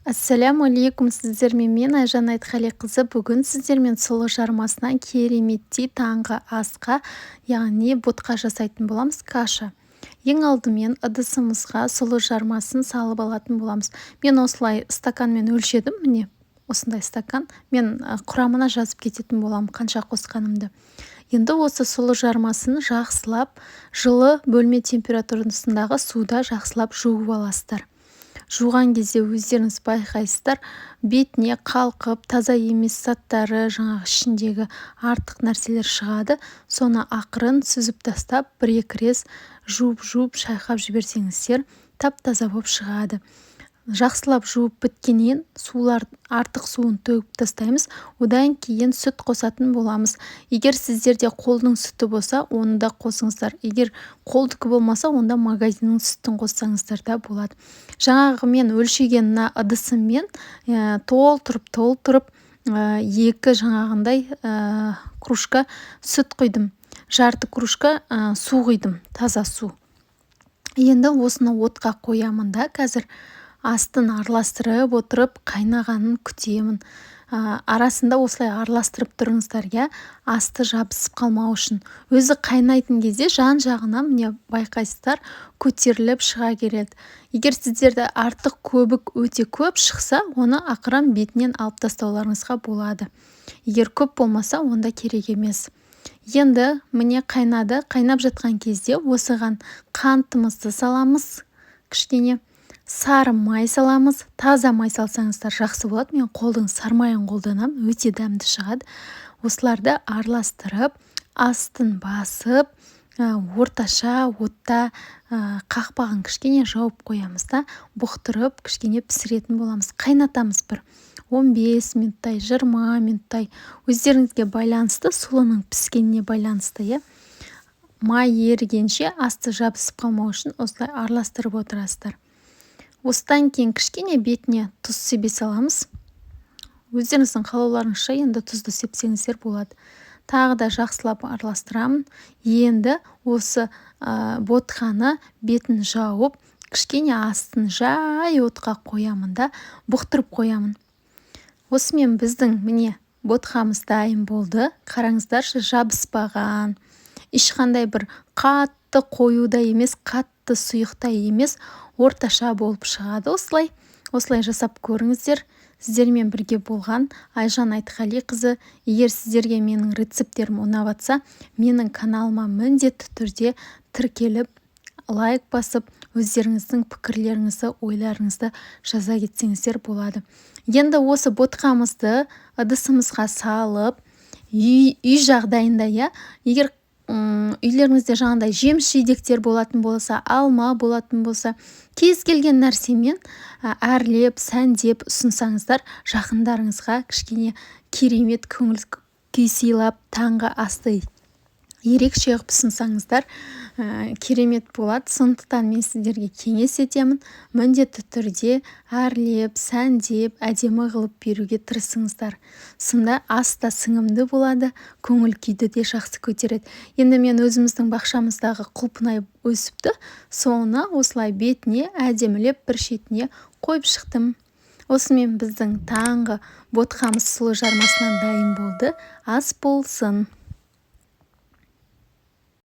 Ассаляму алейкум, сіздермен мен Айжан Айтқалиқызы. Бүгін сіздермен сұлы жармасынан кереметтей таңғы асқа, яғни ботқа жасайтын боламыз, каша. Ең алдымен ыдысымызға сұлы жармасын салып алатын боламыз. Мен осылай стаканмен өлшедім, міне осындай стакан. Мен құрамына жазып кететін болам қанша қосқанымды. Енді осы сұлы жармасын жақсылап жылы бөлме температурасындағы суда жақсылап жуып аласыздар. Жуған кезде өздеріңіз байқайсыздар, бетіне қалқып таза емес заттары, жаңағы ішіндегі артық нәрселер шығады. Соны ақырын сүзіп тастап, бір-екі рет жуып шайқап жіберсеңіздер, тап-таза болып шығады. Жақсылап жуып біткеннен артық суын төгіп тастаймыз. Одан кейін сүт қосатын боламыз. Егер сіздерде қолдың сүті болса, оны да қосыңыздар. Егер қолдікі болмаса, онда магазиннің сүтін қоссаңыздар да болады. Жаңағы мен өлшеген ыдысыммен толтырып екі жаңағындай кружка сүт құйдым. Жарты кружка су құйдым, таза су. Енді осыны отқа қоямын да, қазір астын араластырып отырып қайнағанын күтемін. Арасында осылай араластырып тұрыңыздар, асты жабысып қалмау үшін. Өзі қайнайтын кезде жан-жағынан міне байқайсыздар, көтеріліп шыға келеді. Егер сіздерде артық көбік өте көп шықса, оны ақырын бетінен алып тастауларыңызға болады. Егер көп болмаса, онда керек емес. Енді міне қайнады. Қайнап жатқан кезде осыған қантымызды саламыз, кішкене сары май саламыз. Таза май салсаңыздар жақсы болады. Мен қолдың сармайын қолданамын, өте дәмді шығады. Осыларды араластырып, астын басып, орташа отта қақпағын кішкене жауып қоямыз да, бұқтырып кішкене пісіретін боламыз. Қайнатамыз бір 15 минуттай, 20 минуттай. Өздеріңізге байланысты, сұлының піскеніне байланысты. Май ерігенше асты жабысып қалмау үшін осылай араластырып отырасыздар. Осыдан кейін кішкене бетіне тұз себе саламыз. Өздеріңіздің қалауларыңызша енді тұзды сепсеңіздер болады. Тағы да жақсылап араластырамын. Енді осы ботқаны бетін жауып, кішкене астын жай отқа қоямын да, бұқтырып қоямын. Осымен біздің міне ботқамыз дайын болды. Қараңыздаршы, жабыспаған. Ешқандай бір қатты қоюда емес, қатты сұйықта емес, орташа болып шығады. Осылай жасап көріңіздер. Сіздермен бірге болған Айжан Айтқалиқызы. Егер сіздерге менің рецепттерім ұнап жатса, менің каналыма міндетті түрде тіркеліп, лайк басып, өздеріңіздің пікірлеріңізді, ойларыңызды жаза кетсеңіздер болады. Енді осы ботқамызды ыдысымызға салып, үй жағдайында, егер үйлеріңізде жаңағыдай жеміс-жидектер болатын болса, алма болатын болса, кез келген нәрсемен әрлеп, сәндеп ұсынсаңыздар, жақындарыңызға кішкене керемет көңіл күй сыйлап, таңғы асты ерекше қылып ұсынсаңыздар, керемет болады. Сондықтан мен сіздерге кеңес етемін, міндетті түрде әрлеп, сәндеп, әдемі қылып беруге тырысыңыздар. Сонда аста сіңімді болады, көңіл күйді де жақсы көтереді. Енді мен өзіміздің бақшамыздағы құлпынай өсіпті, соны осылай бетіне әдемілеп бір шетіне қойып шықтым. Осымен біздің таңғы ботқамыз сұлы жармасынан дайын болды. Ас болсын.